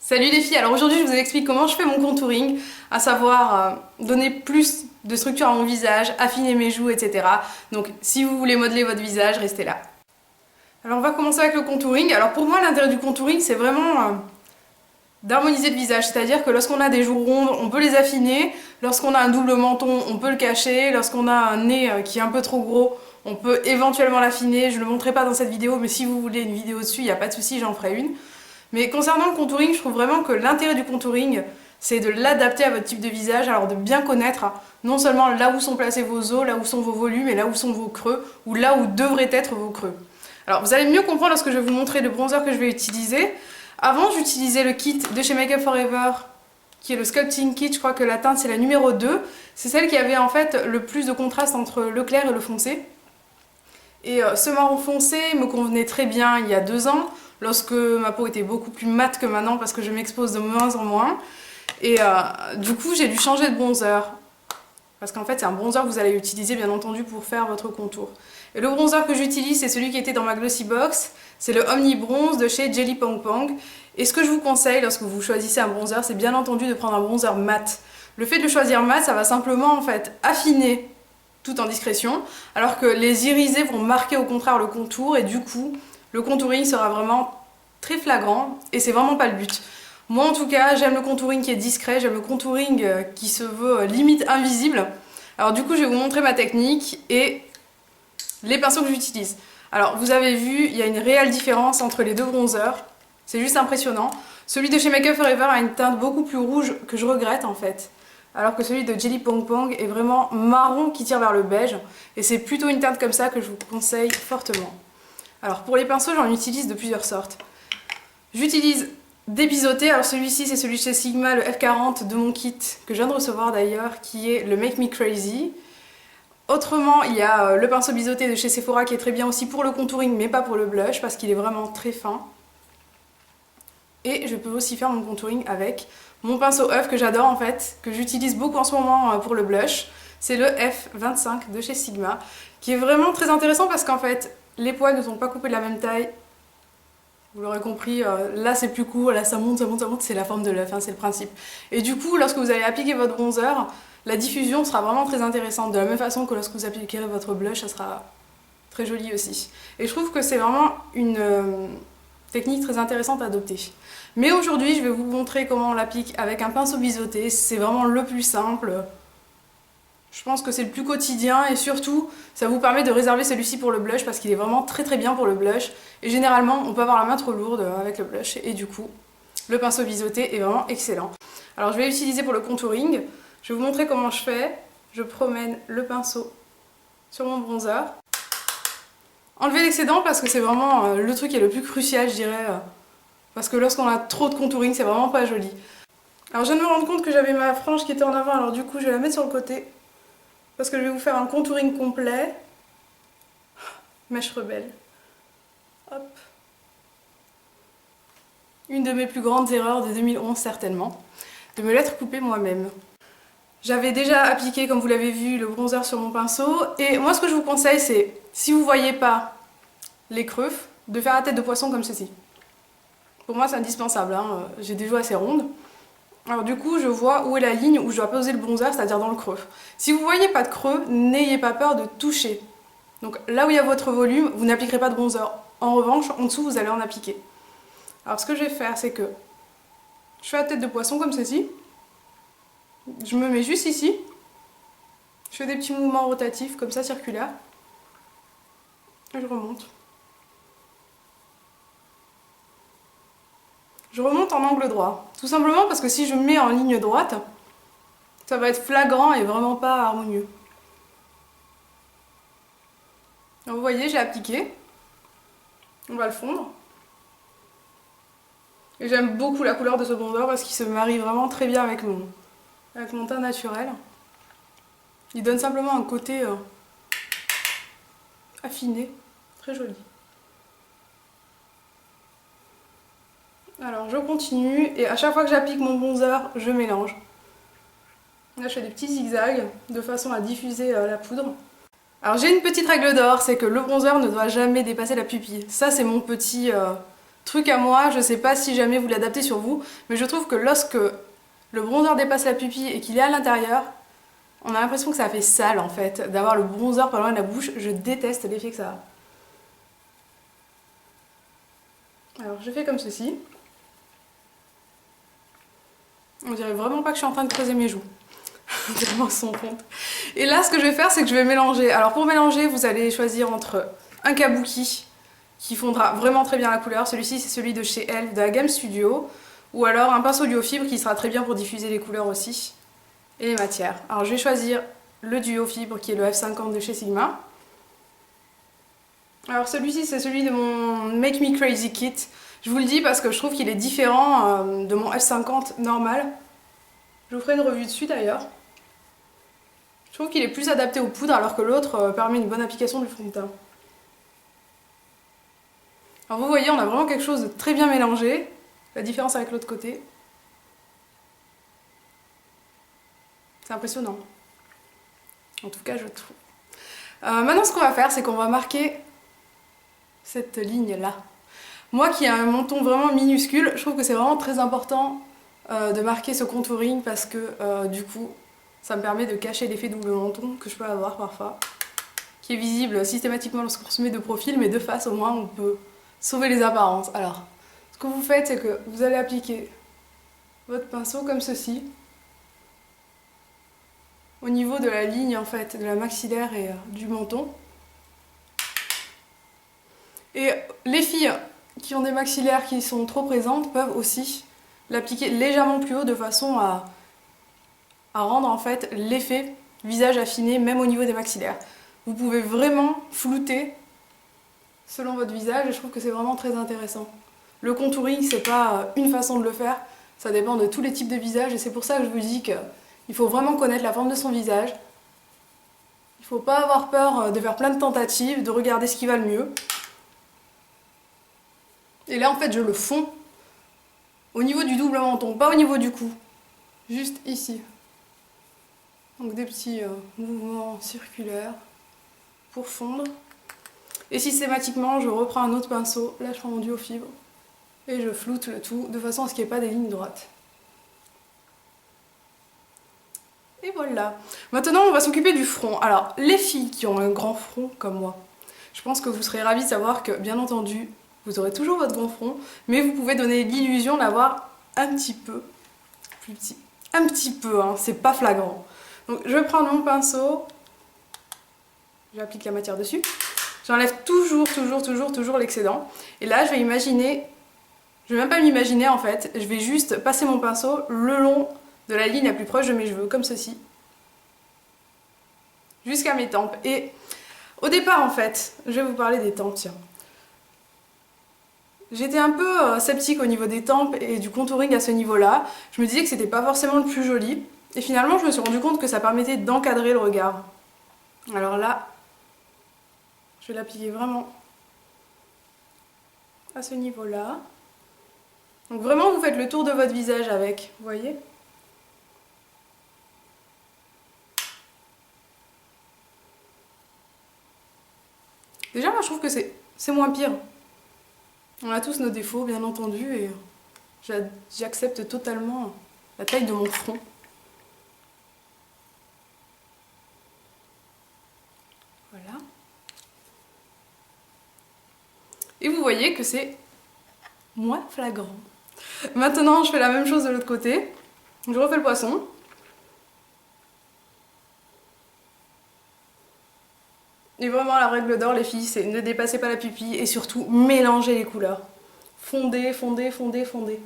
Salut les filles, alors aujourd'hui je vous explique comment je fais mon contouring, à savoir donner plus de structure à mon visage, affiner mes joues, etc. Donc si vous voulez modeler votre visage, restez là. Alors on va commencer avec le contouring. Alors pour moi l'intérêt du contouring c'est vraiment d'harmoniser le visage, c'est-à-dire que lorsqu'on a des joues rondes, on peut les affiner, lorsqu'on a un double menton, on peut le cacher, lorsqu'on a un nez qui est un peu trop gros, on peut éventuellement l'affiner. Je ne le montrerai pas dans cette vidéo, mais si vous voulez une vidéo dessus, il n'y a pas de souci, j'en ferai une. Mais concernant le contouring, je trouve vraiment que l'intérêt du contouring, c'est de l'adapter à votre type de visage, alors de bien connaître non seulement là où sont placés vos os, là où sont vos volumes et là où sont vos creux, ou là où devraient être vos creux. Alors vous allez mieux comprendre lorsque je vais vous montrer le bronzer que je vais utiliser. Avant, j'utilisais le kit de chez Make Up For Ever, qui est le Sculpting Kit, je crois que la teinte c'est la numéro 2. C'est celle qui avait en fait le plus de contraste entre le clair et le foncé. Et ce marron foncé me convenait très bien il y a 2 ans, lorsque ma peau était beaucoup plus mate que maintenant parce que je m'expose de moins en moins. Et du coup, j'ai dû changer de bronzer. Parce qu'en fait, c'est un bronzer que vous allez utiliser, bien entendu, pour faire votre contour. Et le bronzer que j'utilise, c'est celui qui était dans ma Glossy Box. C'est le Omni Bronze de chez Jelly Pong Pong. Et ce que je vous conseille lorsque vous choisissez un bronzer, c'est bien entendu de prendre un bronzer mat. Le fait de choisir mat, ça va simplement en fait affiner tout en discrétion, alors que les irisés vont marquer au contraire le contour et du coup, le contouring sera vraiment très flagrant et c'est vraiment pas le but. Moi en tout cas, j'aime le contouring qui est discret, j'aime le contouring qui se veut limite invisible. Alors du coup, je vais vous montrer ma technique et les pinceaux que j'utilise. Alors vous avez vu, il y a une réelle différence entre les deux bronzers, c'est juste impressionnant. Celui de chez Make Up For Ever a une teinte beaucoup plus rouge que je regrette en fait. Alors que celui de Jelly Pong Pong est vraiment marron qui tire vers le beige. Et c'est plutôt une teinte comme ça que je vous conseille fortement. Alors pour les pinceaux, j'en utilise de plusieurs sortes. J'utilise des biseautés. Alors celui-ci, c'est celui de chez Sigma, le F40 de mon kit, que je viens de recevoir d'ailleurs, qui est le Make Me Crazy. Autrement, il y a le pinceau biseauté de chez Sephora qui est très bien aussi pour le contouring, mais pas pour le blush, parce qu'il est vraiment très fin. Et je peux aussi faire mon contouring avec mon pinceau œuf que j'adore en fait, que j'utilise beaucoup en ce moment pour le blush. C'est le F25 de chez Sigma, qui est vraiment très intéressant parce qu'en fait, les poils ne sont pas coupés de la même taille. Vous l'aurez compris, là c'est plus court, là ça monte, ça monte, ça monte, c'est la forme de l'œuf, hein, c'est le principe. Et du coup, lorsque vous allez appliquer votre bronzer, la diffusion sera vraiment très intéressante. De la même façon que lorsque vous appliquerez votre blush, ça sera très joli aussi. Et je trouve que c'est vraiment une technique très intéressante à adopter. Mais aujourd'hui, je vais vous montrer comment on l'applique avec un pinceau biseauté. C'est vraiment le plus simple. Je pense que c'est le plus quotidien et surtout, ça vous permet de réserver celui-ci pour le blush parce qu'il est vraiment très très bien pour le blush. Et généralement, on peut avoir la main trop lourde avec le blush et du coup, le pinceau biseauté est vraiment excellent. Alors je vais l'utiliser pour le contouring. Je vais vous montrer comment je fais. Je promène le pinceau sur mon bronzer. Enlever l'excédent parce que c'est vraiment le truc qui est le plus crucial, je dirais. Parce que lorsqu'on a trop de contouring, c'est vraiment pas joli. Alors je viens de me rendre compte que j'avais ma frange qui était en avant, alors du coup je vais la mettre sur le côté. Parce que je vais vous faire un contouring complet. Mèche rebelle. Hop. Une de mes plus grandes erreurs de 2011 certainement. De me l'être coupée moi-même. J'avais déjà appliqué, comme vous l'avez vu, le bronzer sur mon pinceau. Et moi ce que je vous conseille c'est, si vous ne voyez pas les creux, de faire la tête de poisson comme ceci. Pour moi c'est indispensable, hein. J'ai des joues assez rondes. Alors du coup je vois où est la ligne où je dois poser le bronzer, c'est-à-dire dans le creux. Si vous ne voyez pas de creux, n'ayez pas peur de toucher. Donc là où il y a votre volume, vous n'appliquerez pas de bronzer. En revanche, en dessous vous allez en appliquer. Alors ce que je vais faire c'est que je fais la tête de poisson comme ceci. Je me mets juste ici. Je fais des petits mouvements rotatifs comme ça, circulaires. Et je remonte. Je remonte en angle droit. Tout simplement parce que si je me mets en ligne droite, ça va être flagrant et vraiment pas harmonieux. Donc vous voyez, j'ai appliqué. On va le fondre. Et j'aime beaucoup la couleur de ce bronzer parce qu'il se marie vraiment très bien avec mon teint naturel. Il donne simplement un côté affiné, très joli. Alors je continue et à chaque fois que j'applique mon bronzer, je mélange. Là je fais des petits zigzags de façon à diffuser la poudre. Alors j'ai une petite règle d'or, c'est que le bronzer ne doit jamais dépasser la pupille. Ça c'est mon petit truc à moi, je sais pas si jamais vous l'adaptez sur vous, mais je trouve que lorsque le bronzer dépasse la pupille et qu'il est à l'intérieur, on a l'impression que ça fait sale en fait, d'avoir le bronzer pas loin de la bouche. Je déteste l'effet que ça a. Alors je fais comme ceci. On dirait vraiment pas que je suis en train de creuser mes joues. Tellement son compte. Et là, ce que je vais faire, c'est que je vais mélanger. Alors pour mélanger, vous allez choisir entre un kabuki qui fondra vraiment très bien la couleur. Celui-ci, c'est celui de chez Elf, de la gamme Studio. Ou alors un pinceau duo fibre qui sera très bien pour diffuser les couleurs aussi. Et les matières. Alors je vais choisir le duo fibre qui est le F50 de chez Sigma. Alors celui-ci, c'est celui de mon Make Me Crazy Kit. Je vous le dis parce que je trouve qu'il est différent de mon F50 normal. Je vous ferai une revue dessus d'ailleurs. Je trouve qu'il est plus adapté aux poudres alors que l'autre permet une bonne application du fond de teint. Alors vous voyez, on a vraiment quelque chose de très bien mélangé. La différence avec l'autre côté. C'est impressionnant. En tout cas, je trouve. Maintenant, ce qu'on va faire, c'est qu'on va marquer cette ligne-là. Moi qui ai un menton vraiment minuscule, je trouve que c'est vraiment très important de marquer ce contouring parce que du coup, ça me permet de cacher l'effet double menton que je peux avoir parfois, qui est visible systématiquement lorsqu'on se met de profil, mais de face au moins on peut sauver les apparences. Alors, ce que vous faites, c'est que vous allez appliquer votre pinceau comme ceci, au niveau de la ligne en fait, de la maxillaire et du menton. Et les filles qui ont des maxillaires qui sont trop présentes peuvent aussi l'appliquer légèrement plus haut de façon à rendre en fait l'effet visage affiné même au niveau des maxillaires. Vous pouvez vraiment flouter selon votre visage et je trouve que c'est vraiment très intéressant. Le contouring, c'est pas une façon de le faire, ça dépend de tous les types de visages et c'est pour ça que je vous dis qu'il faut vraiment connaître la forme de son visage. Il faut pas avoir peur de faire plein de tentatives, de regarder ce qui va le mieux. Et là en fait je le fonds au niveau du double menton, pas au niveau du cou, juste ici. Donc des petits mouvements circulaires pour fondre. Et systématiquement je reprends un autre pinceau, là je prends mon duo fibre et je floute le tout de façon à ce qu'il n'y ait pas des lignes droites. Et voilà. Maintenant on va s'occuper du front. Alors les filles qui ont un grand front comme moi, je pense que vous serez ravis de savoir que bien entendu vous aurez toujours votre grand front, mais vous pouvez donner l'illusion d'avoir un petit peu plus petit. Un petit peu, hein, c'est pas flagrant. Donc je vais prendre mon pinceau, j'applique la matière dessus, j'enlève toujours l'excédent. Et là je vais imaginer, je vais même pas m'imaginer en fait, je vais juste passer mon pinceau le long de la ligne la plus proche de mes cheveux, comme ceci, jusqu'à mes tempes. Et au départ en fait, je vais vous parler des tempes, tiens. J'étais un peu sceptique au niveau des tempes et du contouring à ce niveau-là. Je me disais que c'était pas forcément le plus joli. Et finalement, je me suis rendu compte que ça permettait d'encadrer le regard. Alors là, je vais l'appliquer vraiment à ce niveau-là. Donc vraiment, vous faites le tour de votre visage avec, vous voyez ? Déjà, moi, je trouve que c'est moins pire. On a tous nos défauts, bien entendu, et j'accepte totalement la taille de mon front. Voilà. Et vous voyez que c'est moins flagrant. Maintenant, je fais la même chose de l'autre côté. Je refais le poisson. Et vraiment, la règle d'or, les filles, c'est ne dépassez pas la pupille et surtout mélangez les couleurs. Fondez, fondez, fondez, fondez.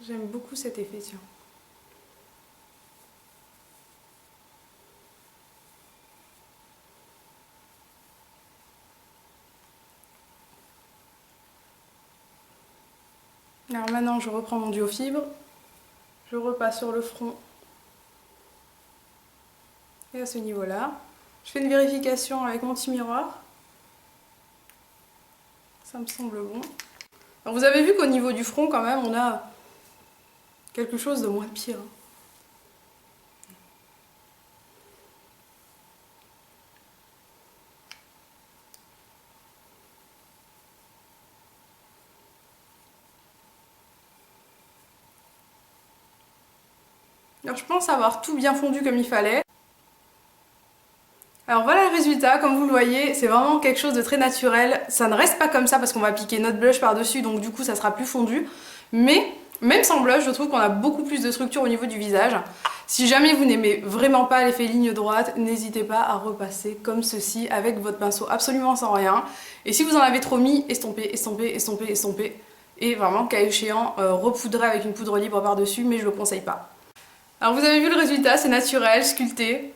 J'aime beaucoup cet effet, tiens. Alors maintenant, je reprends mon duo fibre. Je repasse sur le front. Et à ce niveau-là, je fais une vérification avec mon petit miroir. Ça me semble bon. Alors vous avez vu qu'au niveau du front, quand même, on a quelque chose de moins pire. Alors je pense avoir tout bien fondu comme il fallait. Alors voilà le résultat, comme vous le voyez, c'est vraiment quelque chose de très naturel. Ça ne reste pas comme ça parce qu'on va appliquer notre blush par-dessus, donc du coup ça sera plus fondu. Mais même sans blush, je trouve qu'on a beaucoup plus de structure au niveau du visage. Si jamais vous n'aimez vraiment pas l'effet ligne droite, n'hésitez pas à repasser comme ceci avec votre pinceau absolument sans rien. Et si vous en avez trop mis, estompez, estompez, estompez, estompez. Et vraiment, cas échéant, repoudrer avec une poudre libre par-dessus, mais je le conseille pas. Alors vous avez vu le résultat, c'est naturel, sculpté.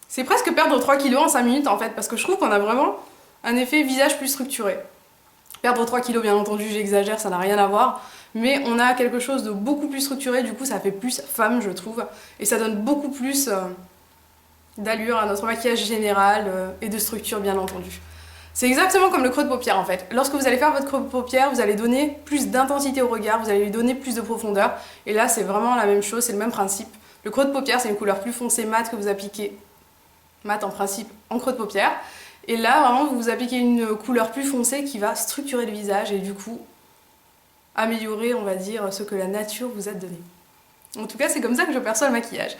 C'est presque perdre 3 kilos en 5 minutes en fait, parce que je trouve qu'on a vraiment un effet visage plus structuré. Perdre 3 kilos, bien entendu, j'exagère, ça n'a rien à voir, mais on a quelque chose de beaucoup plus structuré, du coup ça fait plus femme, je trouve, et ça donne beaucoup plus d'allure à notre maquillage général et de structure, bien entendu. C'est exactement comme le creux de paupière en fait. Lorsque vous allez faire votre creux de paupière, vous allez donner plus d'intensité au regard, vous allez lui donner plus de profondeur, et là c'est vraiment la même chose, c'est le même principe. Le creux de paupière, c'est une couleur plus foncée mate que vous appliquez mat en principe en creux de paupière, et là vraiment vous appliquez une couleur plus foncée qui va structurer le visage et du coup améliorer, on va dire, ce que la nature vous a donné. En tout cas c'est comme ça que je perçois le maquillage.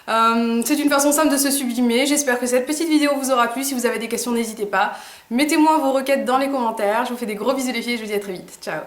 C'est une façon simple de se sublimer. J'espère que cette petite vidéo vous aura plu. Si vous avez des questions, n'hésitez pas. Mettez-moi vos requêtes dans les commentaires. Je vous fais des gros bisous les filles et je vous dis à très vite. Ciao.